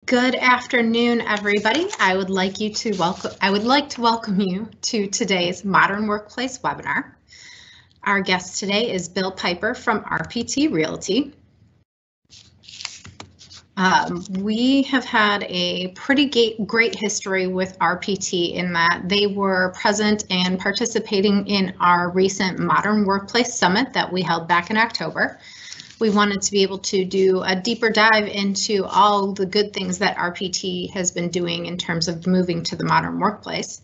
Good afternoon, everybody. I would like to welcome you to today's Modern Workplace webinar. Our guest today is Bill Piper from RPT Realty. We have had a pretty great history with RPT in that they were present and participating in our recent Modern Workplace Summit that we held back in October. We wanted to be able to do a deeper dive into all the good things that RPT has been doing in terms of moving to the modern workplace.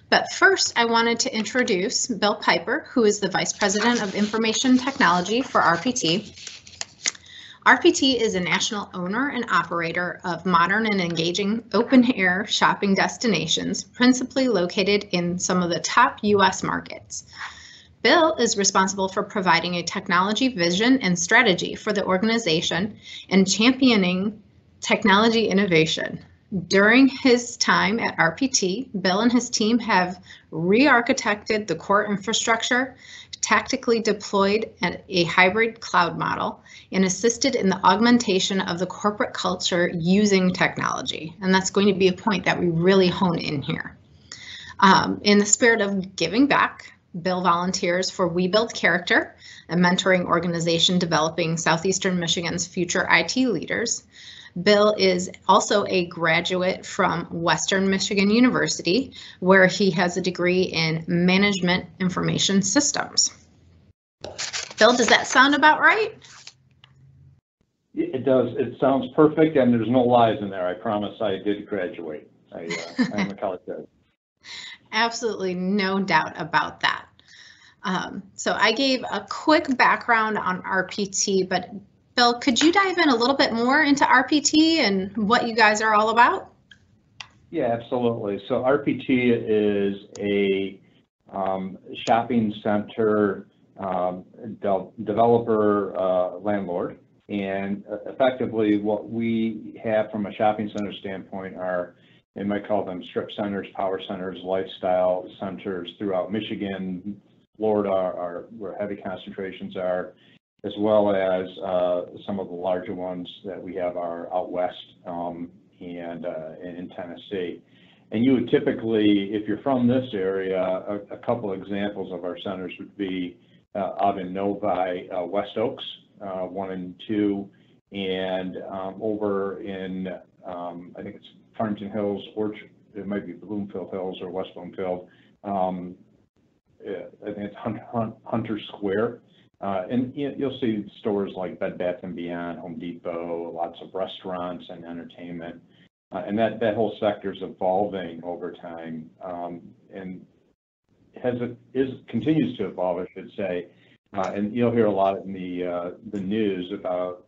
But first, I wanted to introduce Bill Piper, who is the Vice President of Information Technology for RPT. RPT is a national owner and operator of modern and engaging open-air shopping destinations, principally located in some of the top U.S. markets. Bill is responsible for providing a technology vision and strategy for the organization and championing technology innovation. During his time at RPT, Bill and his team have re-architected the core infrastructure, tactically deployed a hybrid cloud model, and assisted in the augmentation of the corporate culture using technology. And that's going to be a point that we really hone in here. In the spirit of giving back, Bill volunteers for We Build Character, a mentoring organization developing Southeastern Michigan's future IT leaders. Bill is also a graduate from Western Michigan University, where he has a degree in Management Information Systems. Bill, does that sound about right? It does. It sounds perfect, and there's no lies in there. I promise I did graduate. I am a college graduate. Absolutely no doubt about that. So I gave a quick background on RPT, but Bill, could you dive in a little bit more into RPT and what you guys are all about? Yeah, absolutely. So RPT is a shopping center developer landlord, and effectively what we have from a shopping center standpoint are, they might call them strip centers, power centers, lifestyle centers throughout Michigan, Florida, where heavy concentrations are, as well as some of the larger ones that we have are out west and in Tennessee. And you would typically, if you're from this area, a couple examples of our centers would be out in Novi, West Oaks, 1 and 2, and over in, I think it's Farmington Hills, Orchard, it might be Bloomfield Hills or West Bloomfield. I think it's Hunter Square. And you'll see stores like Bed Bath & Beyond, Home Depot, lots of restaurants and entertainment. And that whole sector is evolving over time, and continues to evolve, I should say. And you'll hear a lot in the news about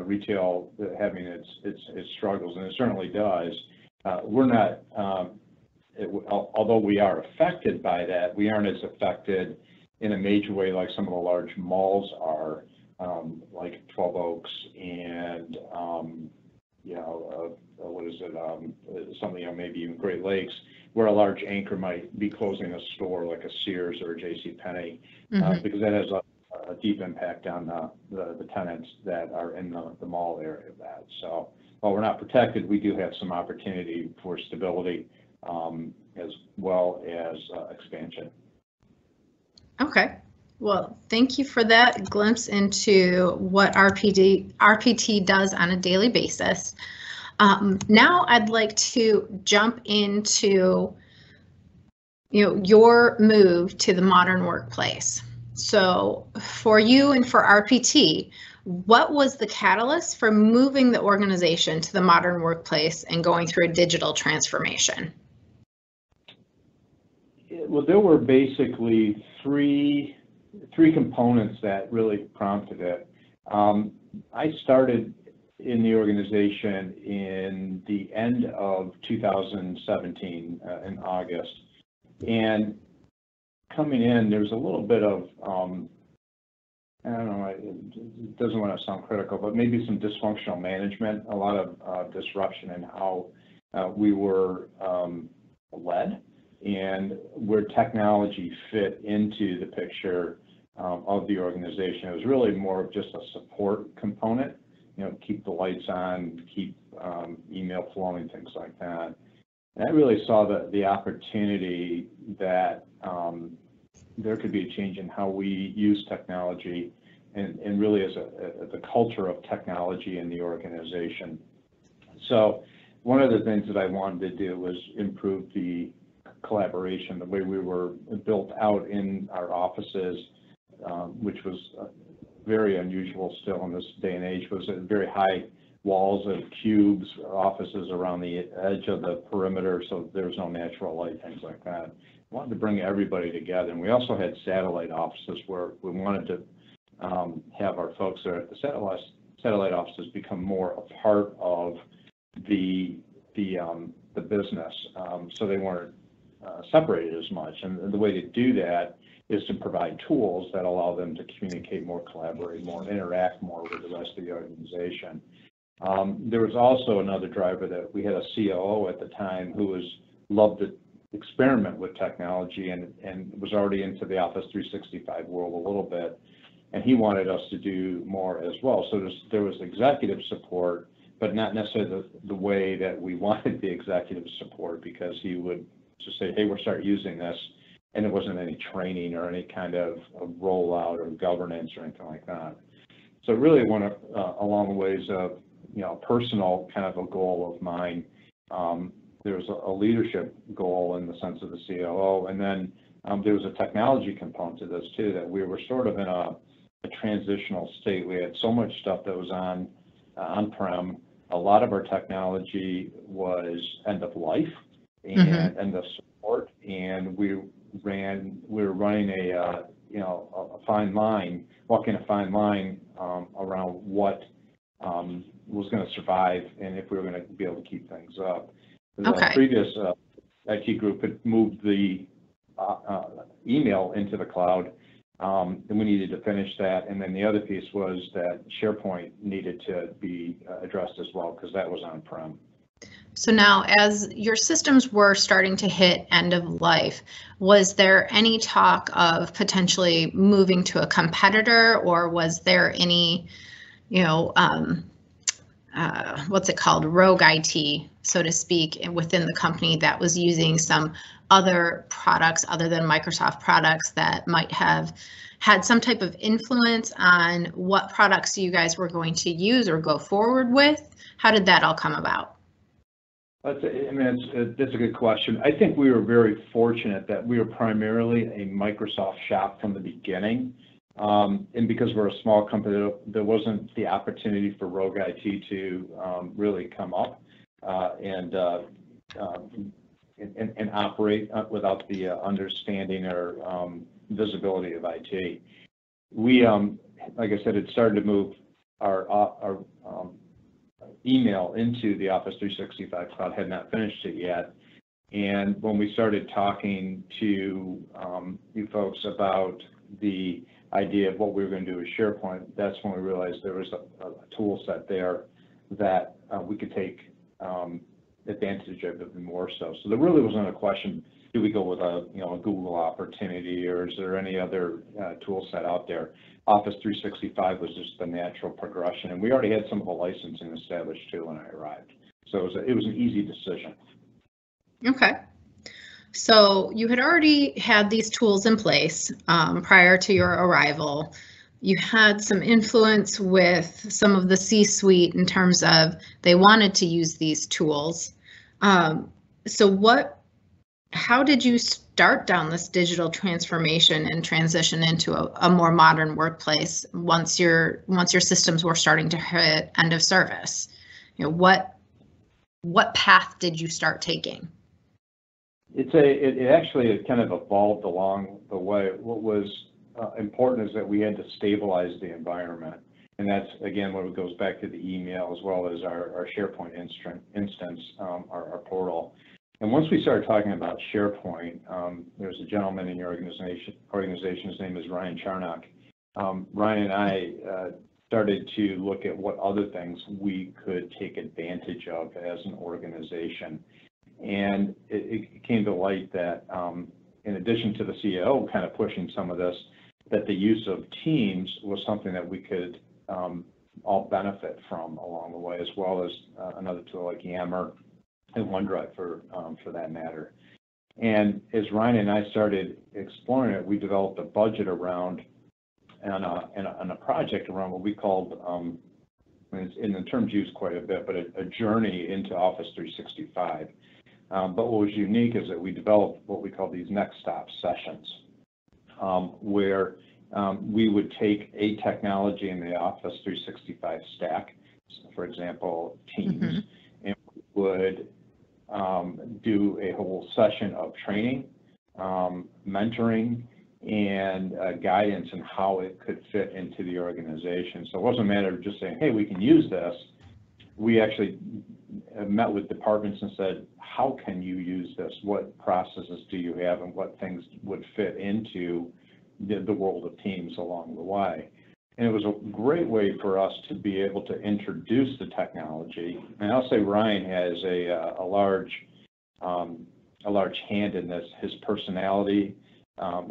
retail having its struggles, and it certainly does. We're not, although we are affected by that, we aren't as affected in a major way like some of the large malls are, like 12 Oaks and what is it? Something maybe even Great Lakes, where a large anchor might be closing a store like a Sears or a JCPenney, because that has a deep impact on the tenants that are in the mall area of that. So while we're not protected, we do have some opportunity for stability as well as expansion. Okay. Well, thank you for that glimpse into what RPT does on a daily basis. Now I'd like to jump into your move to the modern workplace. So for you and for RPT, what was the catalyst for moving the organization to the modern workplace and going through a digital transformation? Well, there were basically three components that really prompted it. I started in the organization in the end of 2017 in August, and coming in, there was a little bit of I don't know, it doesn't want to sound critical, but maybe some dysfunctional management, a lot of disruption in how we were led and where technology fit into the picture of the organization. It was really more of just a support component keep the lights on, keep email flowing, things like that. And I really saw the opportunity that there could be a change in how we use technology and really as a culture of technology in the organization. So one of the things that I wanted to do was improve the collaboration, the way we were built out in our offices, which was very unusual still in this day and age, was very high walls of cubes, offices around the edge of the perimeter, so there was no natural light, things like that. I wanted to bring everybody together, and we also had satellite offices where we wanted to have our folks there at the satellite offices become more a part of the business, so they weren't separated as much. And the way to do that is to provide tools that allow them to communicate more, collaborate more, interact more with the rest of the organization. There was also another driver that we had a COO at the time who loved to experiment with technology and was already into the Office 365 world a little bit, and he wanted us to do more as well. So there was executive support, but not necessarily the way that we wanted the executive support, because he would just say, hey, we'll start using this, and there wasn't any training or any kind of rollout or governance or anything like that. So it really went along the ways of, personal kind of a goal of mine. There was a leadership goal in the sense of the COO, and then there was a technology component to this too, that we were sort of in a transitional state. We had so much stuff that was on-prem. A lot of our technology was end of life and end of support, and we were running a fine line, walking a fine line around what was going to survive and if we were going to be able to keep things up. The previous IT group had moved the email into the cloud, and we needed to finish that. And then the other piece was that SharePoint needed to be addressed as well, because that was on-prem. So now, as your systems were starting to hit end of life, was there any talk of potentially moving to a competitor, or was there any, what's it called, rogue IT, so to speak, within the company that was using some other products other than Microsoft products that might have had some type of influence on what products you guys were going to use or go forward with? How did that all come about? That's a good question. I think we were very fortunate that we were primarily a Microsoft shop from the beginning. And because we're a small company, there wasn't the opportunity for rogue IT to really come up and operate without the understanding or visibility of IT. We, like I said, had started to move our email into the Office 365 cloud, had not finished it yet. And when we started talking to you folks about the idea of what we were going to do with SharePoint, that's when we realized there was a tool set there that we could take advantage of even more so. So there really wasn't a question, do we go with a Google opportunity, or is there any other tool set out there? Office 365 was just the natural progression, and we already had some of the licensing established too when I arrived. So it was an easy decision. Okay. So you had already had these tools in place prior to your arrival. You had some influence with some of the C-suite in terms of they wanted to use these tools. How did you start down this digital transformation and transition into a more modern workplace once your systems were starting to hit end of service? What path did you start taking? It actually kind of evolved along the way. What was important is that we had to stabilize the environment, and that's again what goes back to the email as well as our SharePoint instance, our portal. And once we started talking about SharePoint, there's a gentleman in your organization. His name is Ryan Charnock. Ryan and I started to look at what other things we could take advantage of as an organization. And it came to light that in addition to the CEO kind of pushing some of this, that the use of Teams was something that we could all benefit from along the way, as well as another tool like Yammer and OneDrive for that matter. And as Ryan and I started exploring it, we developed a budget around and a project around what we called, and the term's used quite a bit, but a journey into Office 365. But what was unique is that we developed what we call these next stop sessions, where we would take a technology in the Office 365 stack, for example, Teams, and we would do a whole session of training, mentoring, and guidance on how it could fit into the organization. So it wasn't a matter of just saying, hey, we can use this. We actually met with departments and said, how can you use this? What processes do you have, and what things would fit into the world of Teams along the way? And it was a great way for us to be able to introduce the technology. And I'll say Ryan has a large hand in this. His personality,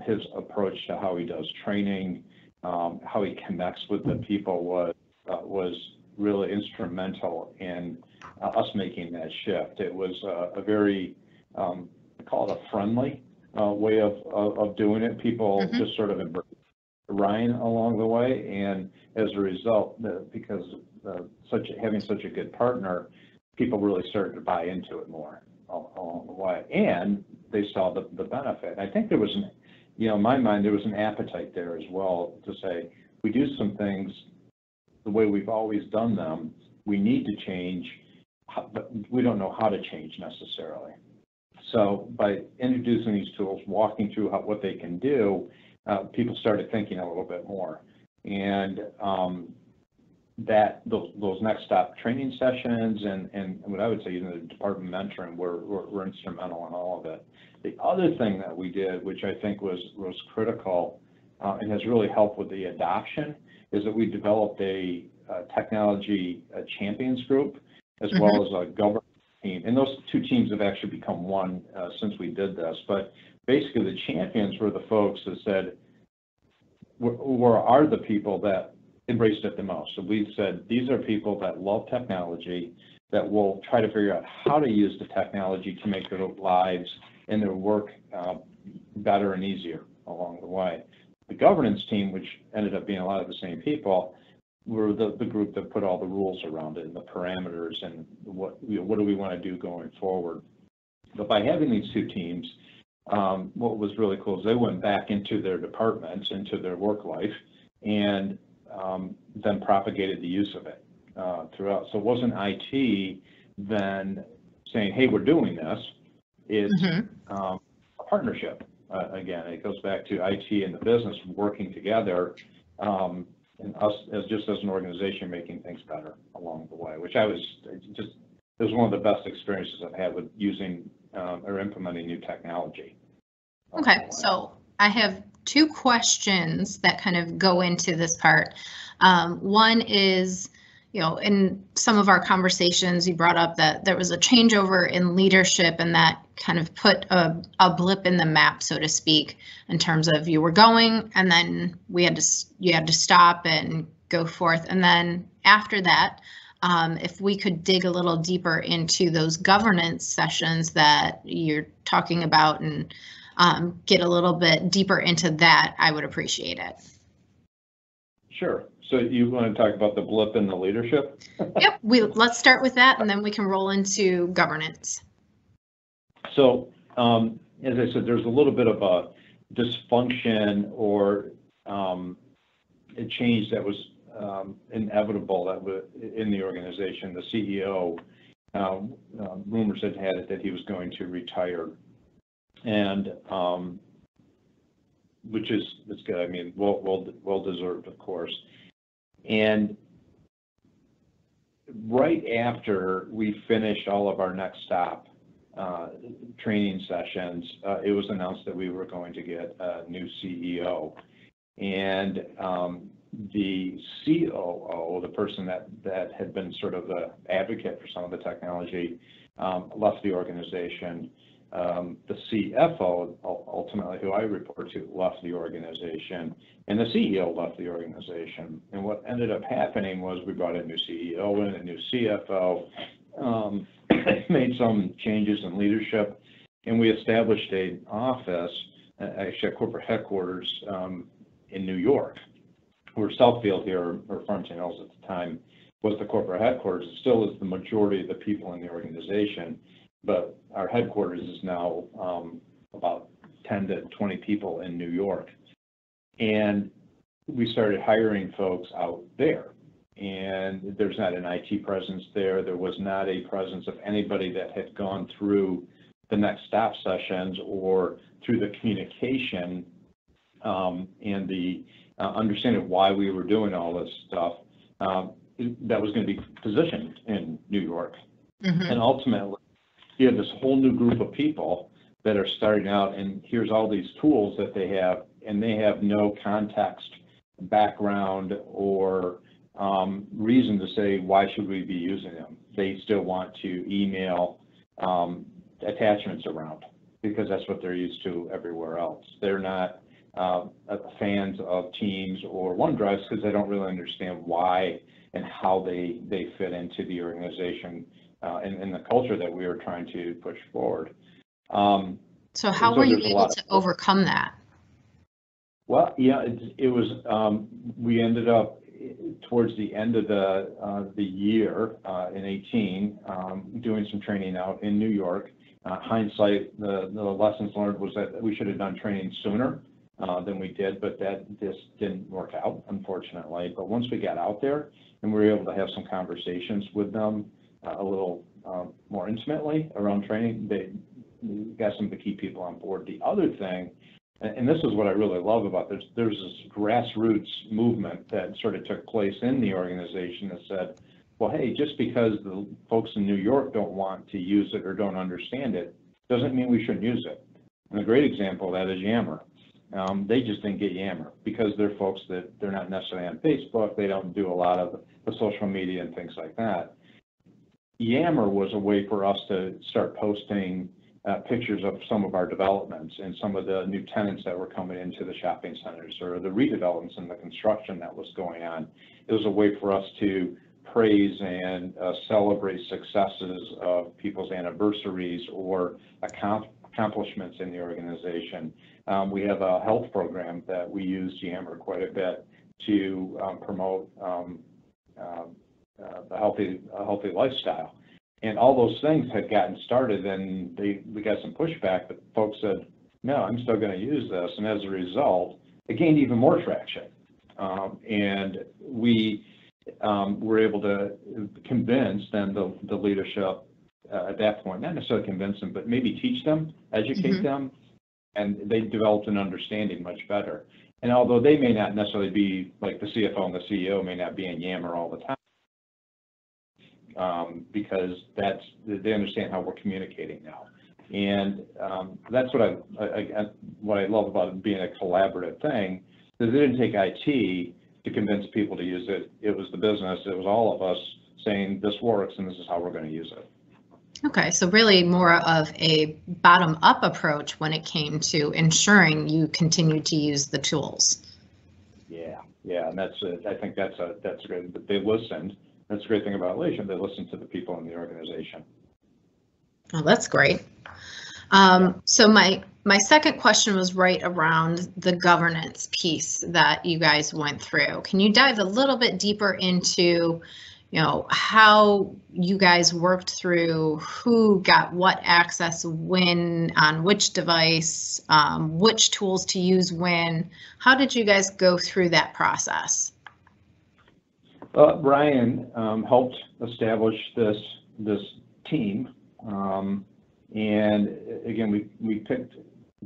his approach to how he does training, how he connects with the people was really instrumental in us making that shift. It was a very, I call it a friendly way of doing it. People just sort of embraced Ryan along the way, and as a result, because having such a good partner, people really started to buy into it more along the way, and they saw the benefit. I think there was in my mind, there was an appetite there as well to say, we do some things the way we've always done them. We need to change, but we don't know how to change necessarily. So by introducing these tools, walking through what they can do, people started thinking a little bit more. And those next stop training sessions and what I would say, even the department mentoring were instrumental in all of it. The other thing that we did, which I think was critical and has really helped with the adoption, is that we developed a technology champions group, as well as a governance team. And those two teams have actually become one since we did this. But basically, the champions were the folks that said, where are the people that embraced it the most? So we said, these are people that love technology, that will try to figure out how to use the technology to make their lives and their work better and easier along the way. The governance team, which ended up being a lot of the same people, were the group that put all the rules around it and the parameters and what do we want to do going forward. But by having these two teams, what was really cool is they went back into their departments, into their work life, and then propagated the use of it throughout. So it wasn't IT then saying, hey, we're doing this. It's a partnership. Again, it goes back to IT and the business working together, and us as an organization making things better along the way, which it was one of the best experiences I've had with using or implementing new technology. Okay, so I have two questions that kind of go into this part. One is, in some of our conversations, you brought up that there was a changeover in leadership, and that kind of put a blip in the map, so to speak, in terms of you were going, and then you had to stop and go forth. And then after that, if we could dig a little deeper into those governance sessions that you're talking about and get a little bit deeper into that, I would appreciate it. Sure. So you want to talk about the blip in the leadership? Yep. Let's start with that, and then we can roll into governance. So, as I said, there's a little bit of a dysfunction or a change that was inevitable in the organization. The CEO, rumors had it that he was going to retire, and which is good. I mean, well deserved, of course. And right after we finished all of our next stop training sessions, it was announced that we were going to get a new CEO. And the COO, the person that had been sort of the advocate for some of the technology, left the organization. the CFO, ultimately who I report to, left the organization, and the CEO left the organization. And what ended up happening was we brought a new CEO in, a new CFO, made some changes in leadership, and we established an office, actually a corporate headquarters in New York, where Southfield here, or Farmington Hills at the time, was the corporate headquarters. It still is the majority of the people in the organization, but our headquarters is now about 10 to 20 people in New York. And we started hiring folks out there. And there's not an IT presence there. There was not a presence of anybody that had gone through the next stop sessions or through the communication and the understanding of why we were doing all this stuff that was going to be positioned in New York. Mm-hmm. And ultimately, you have this whole new group of people that are starting out, and here's all these tools that they have, and they have no context, background, or reason to say, why should we be using them? They still want to email attachments around because that's what they're used to everywhere else. They're not fans of Teams or OneDrive because they don't really understand why and how they fit into the organization and the culture that we were trying to push forward. So how were you able to overcome that? Well, yeah, it was, we ended up towards the end of the year in 18, doing some training out in New York. Hindsight, the lessons learned was that we should have done training sooner than we did, but that just didn't work out, unfortunately. But once we got out there and we were able to have some conversations with them a little more intimately around training, they got some of the key people on board. The other thing, and this is what I really love about this, there's this grassroots movement that sort of took place in the organization that said, well, hey, just because the folks in New York don't want to use it or don't understand it, doesn't mean we shouldn't use it. And a great example of that is Yammer. They just didn't get Yammer because they're folks that they're not necessarily on Facebook. They don't do a lot of the social media and things like that. Yammer was a way for us to start posting pictures of some of our developments and some of the new tenants that were coming into the shopping centers or the redevelopments and the construction that was going on. It was a way for us to praise and celebrate successes of people's anniversaries or accomplishments in the organization. We have a health program that we use Yammer quite a bit to promote a healthy lifestyle. And all those things had gotten started, and we got some pushback, but folks said, no, I'm still going to use this. And as a result, it gained even more traction. And we were able to convince then the leadership at that point, not necessarily convince them, but maybe teach them, educate them, and they developed an understanding much better. And although they may not necessarily be, like the CFO and the CEO may not be in Yammer all the time, because they understand how we're communicating now. And that's what I love about it being a collaborative thing, is it didn't take IT to convince people to use it. It was the business, it was all of us saying this works and this is how we're going to use it. Okay, so really more of a bottom-up approach when it came to ensuring you continued to use the tools. Yeah, and I think that's great. But they listened. That's a great thing about Elation. They listen to the people in the organization. Oh, that's great. So my second question was right around the governance piece that you guys went through. Can you dive a little bit deeper into, how you guys worked through who got what access when on which device, which tools to use when? How did you guys go through that process? Brian helped establish this team, and again, we picked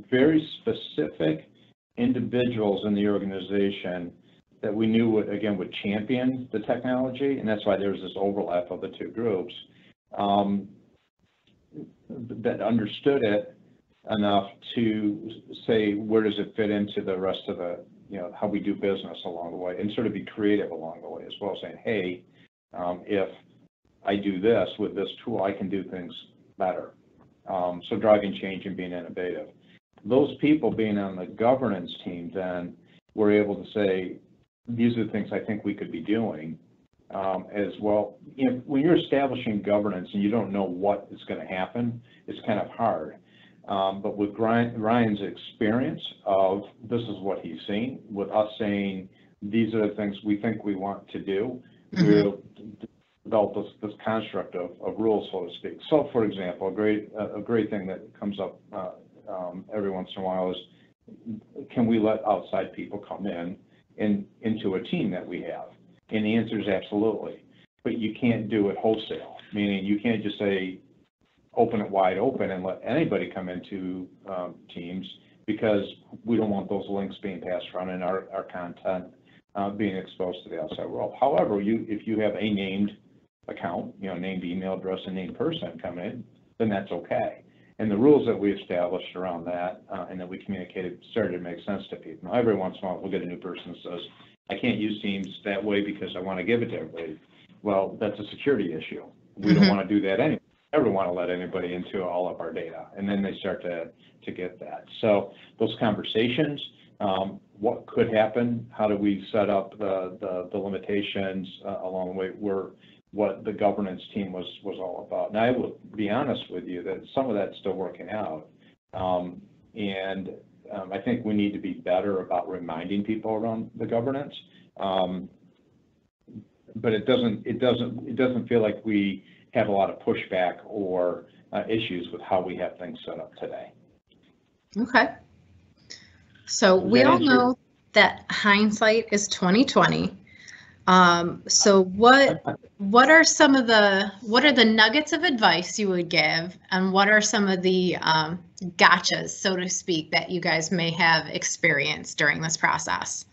very specific individuals in the organization that we knew would champion the technology, and that's why there was this overlap of the two groups that understood it enough to say, where does it fit into the rest of the, how we do business along the way, and sort of be creative along the way as well, saying, hey, if I do this with this tool, I can do things better. So driving change and being innovative. Those people being on the governance team then were able to say, these are the things I think we could be doing as well. When you're establishing governance and you don't know what is going to happen, it's kind of hard. But with Ryan's experience of this is what he's seen, with us saying these are the things we think we want to do, we'll develop this construct of rules, so to speak. So, for example, a great thing that comes up every once in a while is, can we let outside people come into a team that we have? And the answer is absolutely. But you can't do it wholesale, meaning you can't just say, open it wide open and let anybody come into teams, because we don't want those links being passed around and our content being exposed to the outside world. However, if you have a named account, named email address and named person coming in, then that's okay. And the rules that we established around that and that we communicated started to make sense to people. Now, every once in a while, we'll get a new person that says, I can't use Teams that way because I want to give it to everybody. Well, that's a security issue. We don't want to do that anyway. We never want to let anybody into all of our data. And then they start to get that. So those conversations, what could happen? How do we set up the limitations along the way were what the governance team was all about. Now, I will be honest with you that some of that's still working out. I think we need to be better about reminding people around the governance. But it doesn't feel like we have a lot of pushback or issues with how we have things set up today. Okay. So we all know that hindsight is 2020. So what are the nuggets of advice you would give, and what are some of the gotchas, so to speak, that you guys may have experienced during this process?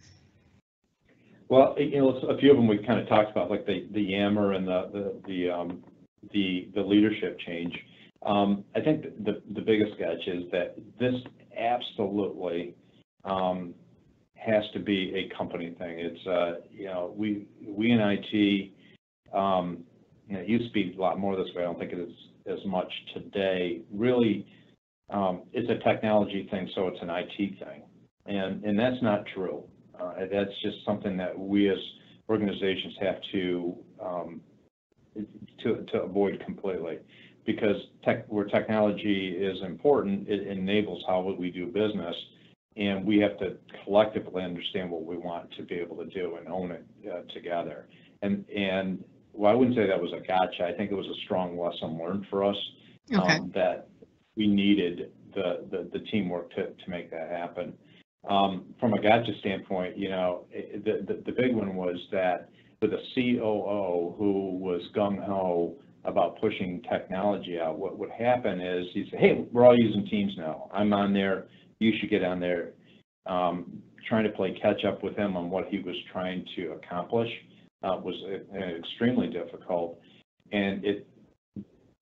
Well, a few of them we kind of talked about, like the yammer and the leadership change. I think the biggest gotcha is that this absolutely has to be a company thing. It's we in IT, it used to be a lot more this way. I don't think it is as much today. Really, it's a technology thing, so it's an IT thing, and that's not true. That's just something that we as organizations have to avoid completely, because where technology is important, it enables how we do business. And we have to collectively understand what we want to be able to do and own it together. And well, I wouldn't say that was a gotcha. I think it was a strong lesson learned for us. Okay. That we needed the teamwork to make that happen. From a gotcha standpoint, the big one was that with a COO who was gung-ho about pushing technology out, what would happen is he'd say, hey, we're all using Teams now. I'm on there. You should get on there. Trying to play catch up with him on what he was trying to accomplish was extremely difficult, and it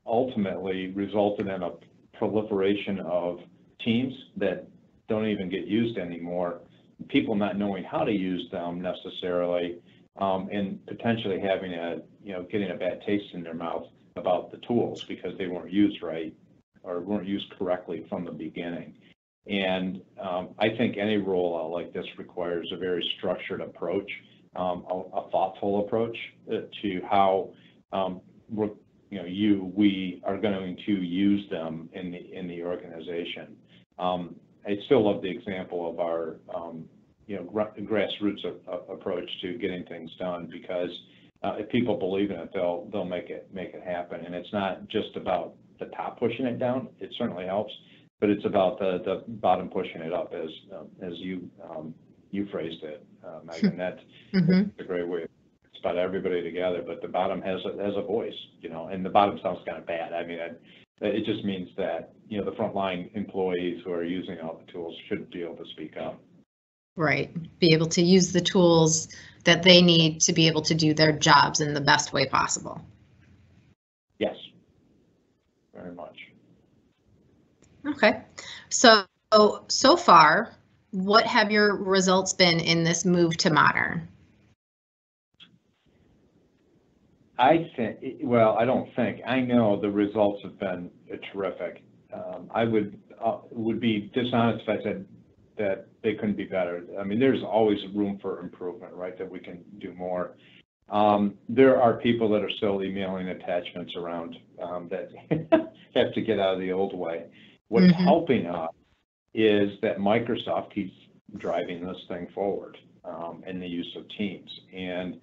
ultimately resulted in a proliferation of teams that don't even get used anymore, people not knowing how to use them necessarily, and potentially having getting a bad taste in their mouth about the tools because they weren't used right or weren't used correctly from the beginning. And I think any rollout like this requires a very structured approach, a thoughtful approach to how we are going to use them in the organization. I still love the example of our grassroots approach to getting things done, because if people believe in it, they'll make it happen. And it's not just about the top pushing it down. It certainly helps. But it's about the bottom pushing it up, as you phrased it, Megan. That's a great way. It's about everybody together, but the bottom has a voice, and the bottom sounds kind of bad. I mean, it just means that the frontline employees who are using all the tools should be able to speak up. Right, be able to use the tools that they need to be able to do their jobs in the best way possible. Yes, very much. Okay, so far, what have your results been in this move to modern? I know the results have been terrific. I would be dishonest if I said that they couldn't be better. I mean, there's always room for improvement, right? That we can do more. There are people that are still emailing attachments around that have to get out of the old way. What's helping us is that Microsoft keeps driving this thing forward in the use of Teams. And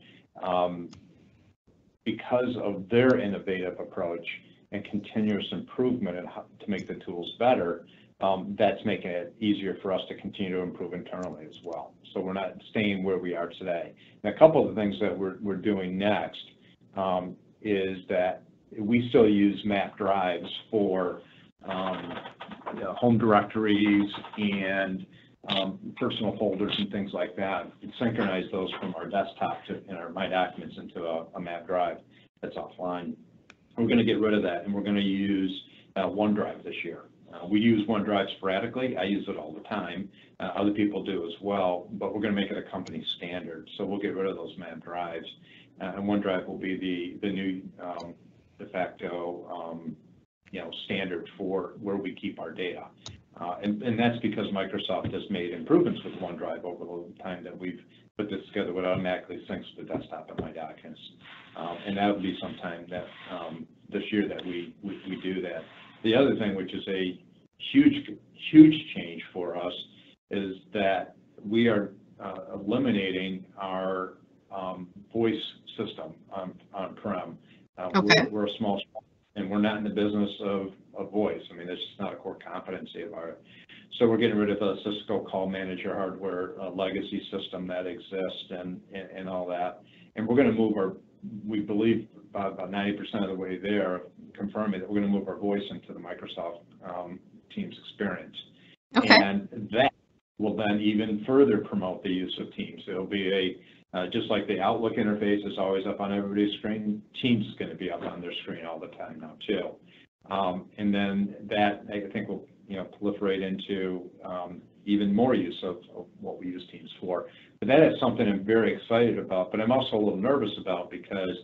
because of their innovative approach and continuous improvement and how to make the tools better, that's making it easier for us to continue to improve internally as well. So we're not staying where we are today. And a couple of the things that we're doing next is that we still use map drives for home directories and personal folders and things like that, and synchronize those from our desktop and our My Documents into a map drive that's offline. We're going to get rid of that, and we're going to use OneDrive this year. We use OneDrive sporadically. I use it all the time. Other people do as well, but we're going to make it a company standard. So we'll get rid of those map drives, and OneDrive will be the new de facto standard for where we keep our data. And that's because Microsoft has made improvements with OneDrive over the time that we've put this together. It automatically syncs to the desktop and My Documents. And that will be sometime that this year that we do that. The other thing, which is a huge change for us, is that we are eliminating our voice system on-prem. Okay. We're a small shop, and we're not in the business of voice. I mean, that's just not a core competency of ours. So we're getting rid of the Cisco Call Manager hardware legacy system that exists and all that. And we're going to move we believe about 90% of the way there, confirming that we're going to move our voice into the Microsoft Teams experience. Okay. And that will then even further promote the use of Teams. It'll be just like the Outlook interface is always up on everybody's screen, Teams is going to be up on their screen all the time now too. And then that, I think, will proliferate into even more use of what we use Teams for. But that is something I'm very excited about, but I'm also a little nervous about because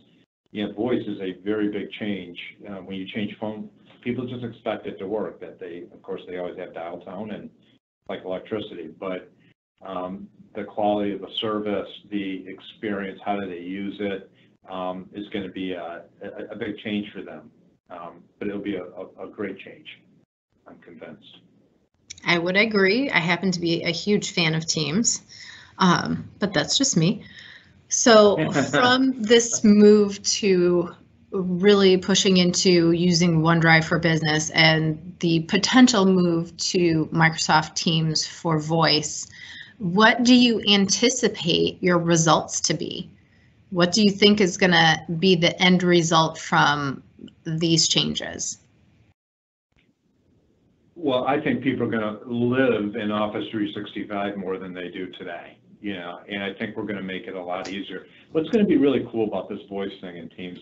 voice is a very big change. When you change phone, people just expect it to work. That of course, they always have dial tone and like electricity, but the quality of the service, the experience, how do they use it, is going to be a big change for them. But it'll be a great change. I'm convinced. I would agree. I happen to be a huge fan of Teams, but that's just me. So from this move to really pushing into using OneDrive for business and the potential move to Microsoft Teams for voice, what do you anticipate your results to be? What do you think is going to be the end result from these changes? Well, I think people are going to live in Office 365 more than they do today, and I think we're going to make it a lot easier. What's going to be really cool about this voice thing in Teams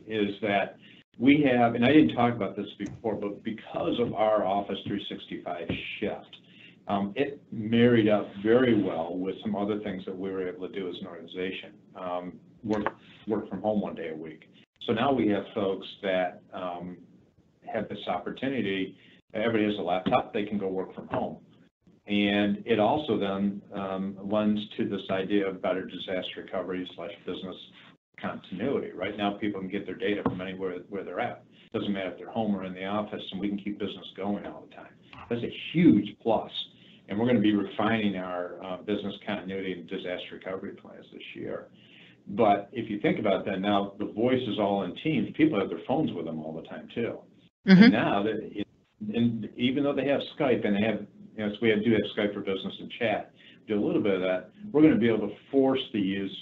is that we have, and I didn't talk about this before, but because of our Office 365 shift, it married up very well with some other things that we were able to do as an organization. Work from home one day a week. So now we have folks that have this opportunity. Everybody has a laptop, they can go work from home. And it also then lends to this idea of better disaster recovery / business continuity. Right now, people can get their data from anywhere where they're at. It doesn't matter if they're home or in the office, and we can keep business going all the time. That's a huge plus. And we're going to be refining our business continuity and disaster recovery plans this year. But if you think about that now, the voice is all in Teams. People have their phones with them all the time too. Mm-hmm. And now, and even though they have Skype and they have, so we do have Skype for Business and chat, do a little bit of that, we're going to be able to force the use,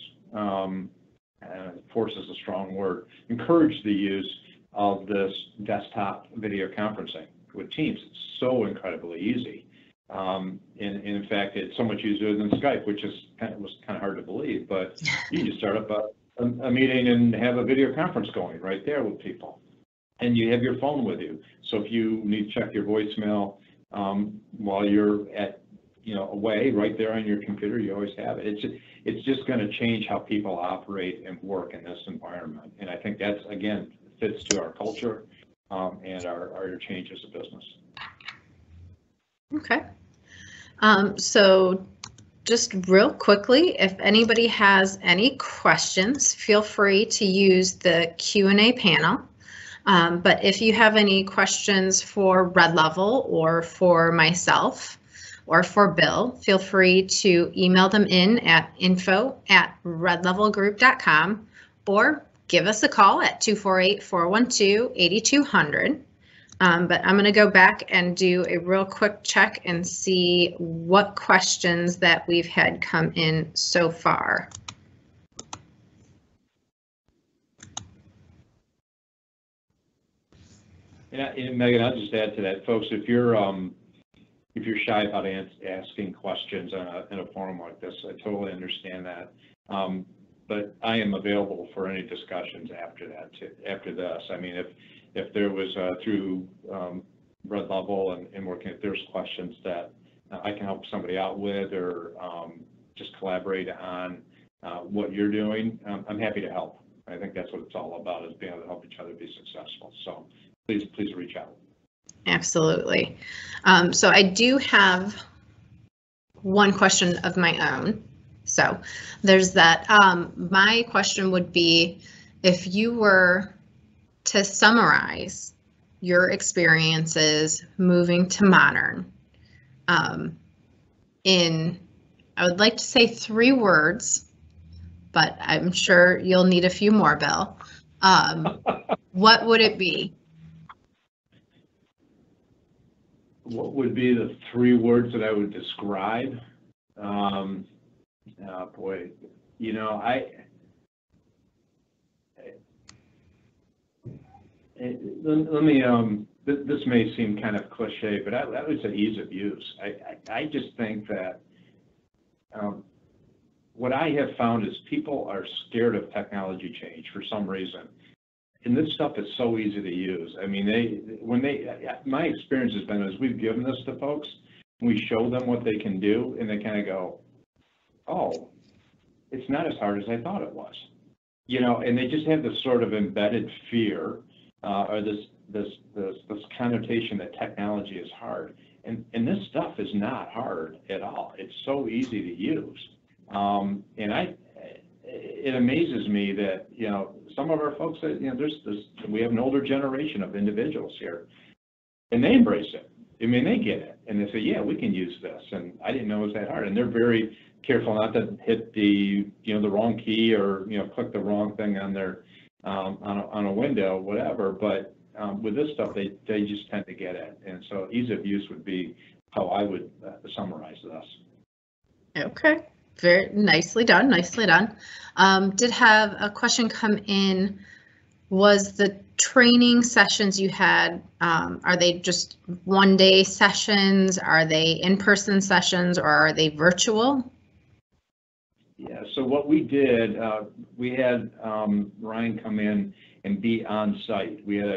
force is a strong word, encourage the use of this desktop video conferencing with Teams. It's so incredibly easy. And in fact, it's so much easier than Skype, which was kind of hard to believe, but you just start up a meeting and have a video conference going right there with people. And you have your phone with you. So if you need to check your voicemail while you're away, right there on your computer, you always have it. It's just going to change how people operate and work in this environment. And I think that's, again, fits to our culture and our change as a business. Okay. So just real quickly, if anybody has any questions, feel free to use the Q&A panel. But if you have any questions for Red Level or for myself or for Bill, feel free to email them in at info@redlevelgroup.com or give us a call at 248-412-8200. But I'm going to go back and do a real quick check and see what questions that we've had come in so far. Yeah, and Megan, I'll just add to that, folks. If you're shy about asking questions in a forum like this, I totally understand that. But I am available for any discussions after that. After this, I mean, if there was through Red Level and working, if there's questions that I can help somebody out with, or just collaborate on what you're doing, I'm happy to help. I think that's what it's all about, is being able to help each other be successful. So please reach out. Absolutely. So I do have one question of my own. So there's that. My question would be, if you were to summarize your experiences moving to modern in, I would like to say 3 words, but I'm sure you'll need a few more, Bill. What would it be? What would be the 3 words that I would describe? Oh boy, you know, let me, this may seem kind of cliche, but I would say ease of use. I just think that what I have found is people are scared of technology change for some reason. And this stuff is so easy to use. I mean, my experience has been, as we've given this to folks, we show them what they can do, and they kind of go, oh, it's not as hard as I thought it was. You know, and they just have this sort of embedded fear, or this connotation that technology is hard. And this stuff is not hard at all. It's so easy to use. And it amazes me that, you know, some of our folks that, you know, we have an older generation of individuals here, and they embrace it. I mean, they get it, and they say, yeah, we can use this, and I didn't know it was that hard. And they're very careful not to hit the wrong key, or, you know, click the wrong thing on their, on a window, whatever. But with this stuff, they just tend to get it. And so ease of use would be how I would summarize this. Okay. Very nicely done, nicely done. Did have a question come in. Was the training sessions you had, are they just one-day sessions? Are they in-person sessions, or are they virtual? Yeah, so what we did, we had Ryan come in and be on site. We had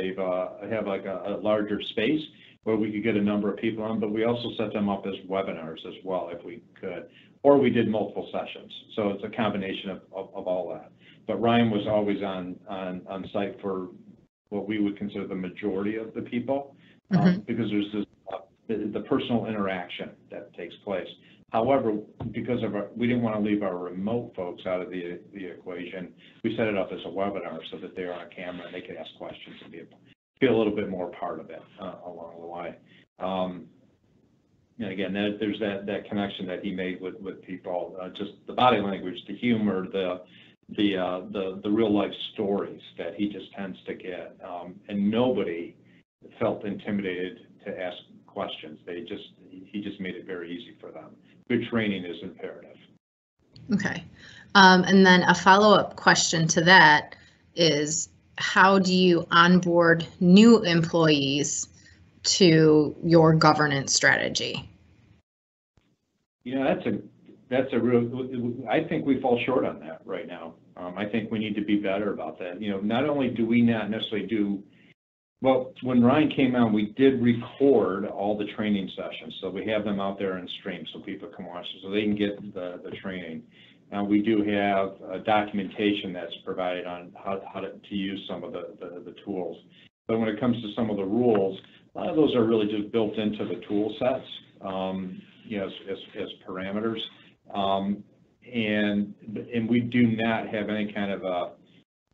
have like a larger space where we could get a number of people on, but we also set them up as webinars as well, if we could. Or we did multiple sessions. So it's a combination of all that. But Ryan was always on site for what we would consider the majority of the people, because there's this the personal interaction that takes place. However, because of we didn't want to leave our remote folks out of the equation, we set it up as a webinar so that they were on camera and they could ask questions and feel a little bit more part of it along the way. And again, there's that connection that he made with people, just the body language, the humor, the real life stories that he just tends to get, and nobody felt intimidated to ask questions. He just made it very easy for them. Good training is imperative. Okay, and then a follow-up question to that is, how do you onboard new employees to your governance strategy? You know, that's a real, I think we fall short on that right now. I think we need to be better about that. You know, not only do we not necessarily do, well, when Ryan came on, we did record all the training sessions. So we have them out there in stream so people can watch it, so they can get the training. We do have documentation that's provided on how to use some of the tools. But when it comes to some of the rules, A lot of those are really just built into the tool sets, you know, as parameters. And we do not have any kind of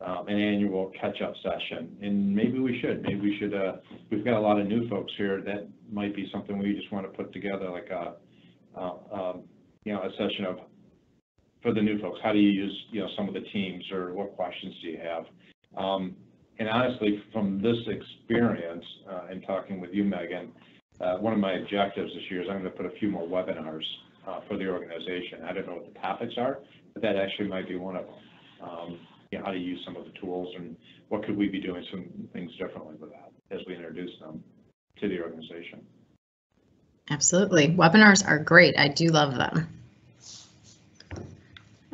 an annual catch-up session, and maybe we should. Maybe we should. We've got a lot of new folks here. That might be something we just want to put together, like you know, a session of for the new folks. How do you use, you know, some of the teams, or what questions do you have? And honestly, from this experience and talking with you, Megan, one of my objectives this year is I'm going to put a few more webinars for the organization. I don't know what the topics are, but that actually might be one of them. You know, how to use some of the tools, and what could we be doing some things differently with that as we introduce them to the organization. Absolutely. Webinars are great. I do love them.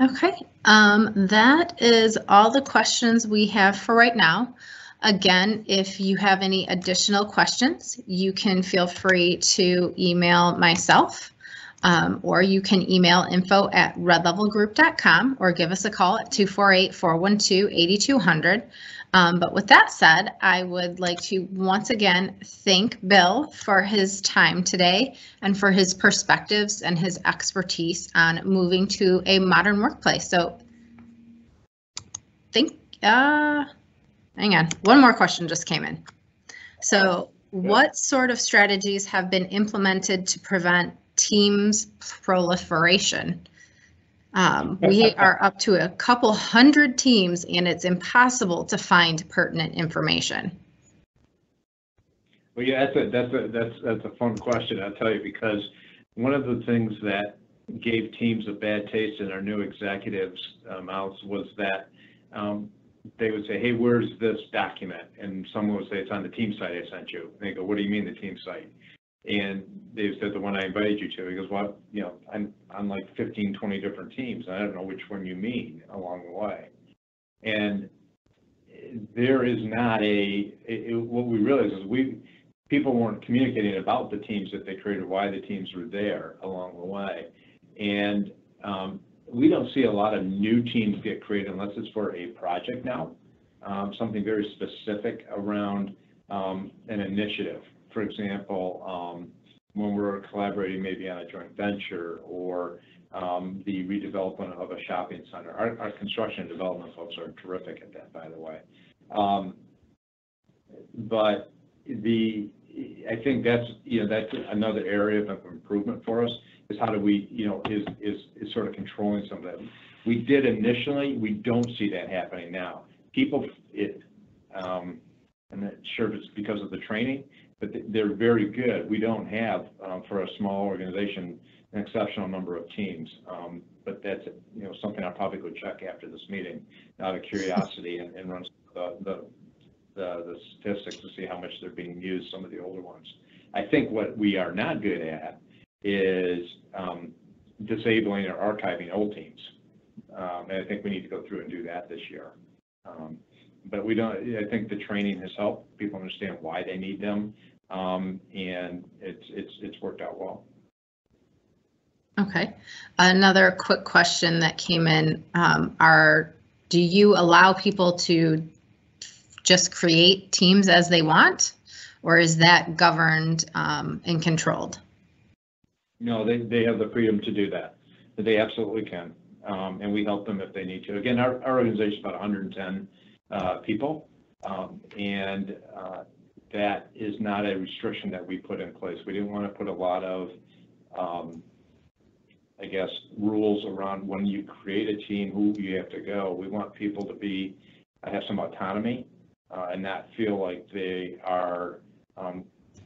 Okay, that is all the questions we have for right now. Again, if you have any additional questions, you can feel free to email myself, or you can email info@redlevelgroup.com, or give us a call at 248-412-8200. But with that said, I would like to once again thank Bill for his time today and for his perspectives and his expertise on moving to a modern workplace. So hang on, one more question just came in. So what sort of strategies have been implemented to prevent Teams proliferation? We are up to a couple hundred teams, and it's impossible to find pertinent information. Well, yeah, that's a fun question, I'll tell you, because one of the things that gave teams a bad taste in our new executives' mouths was that they would say, "Hey, where's this document?" And someone would say, "It's on the team site I sent you." And they go, "What do you mean the team site?" And they said, "The one I invited you to." He goes, "Well, you know, I'm on like 15, 20 different teams. And I don't know which one you mean along the way." And there is not what we realized is people weren't communicating about the teams that they created, why the teams were there along the way. And we don't see a lot of new teams get created unless it's for a project now, something very specific around an initiative. For example, when we're collaborating maybe on a joint venture, or the redevelopment of a shopping center. Our construction and development folks are terrific at that, by the way. But I think that's another area of improvement for us, is how do we, is sort of controlling some of that. We did initially, we don't see that happening now. People, I'm not sure if it's because of the training, but they're very good. We don't have, for a small organization, an exceptional number of teams. But that's something I'll probably go check after this meeting out of curiosity and run the statistics to see how much they're being used, some of the older ones. I think what we are not good at is disabling or archiving old teams. And I think we need to go through and do that this year. But we don't. I think the training has helped people understand why they need them, and it's worked out well. Okay. Another quick question that came in: do you allow people to just create teams as they want, or is that governed and controlled? No, they have the freedom to do that. They absolutely can, and we help them if they need to. Again, our organization is about 110 people, and that is not a restriction that we put in place. We didn't want to put a lot of, I guess, rules around when you create a team, who you have to go. We want people to have some autonomy and not feel like they are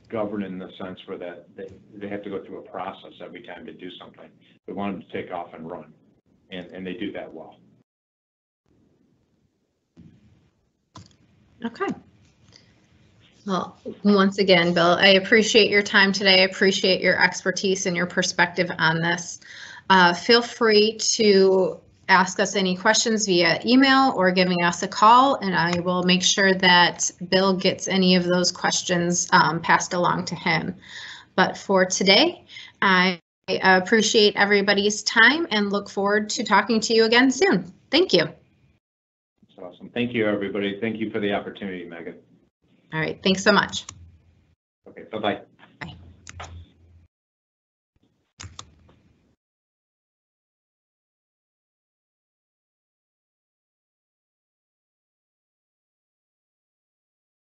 governed in the sense where that they have to go through a process every time to do something. We want them to take off and run, and they do that well. Okay. Well, once again, Bill, I appreciate your time today. I appreciate your expertise and your perspective on this. Feel free to ask us any questions via email or giving us a call, and I will make sure that Bill gets any of those questions passed along to him. But for today, I appreciate everybody's time and look forward to talking to you again soon. Thank you. That's awesome. Thank you, everybody. Thank you for the opportunity, Megan. All right. Thanks so much. Okay. Bye-bye.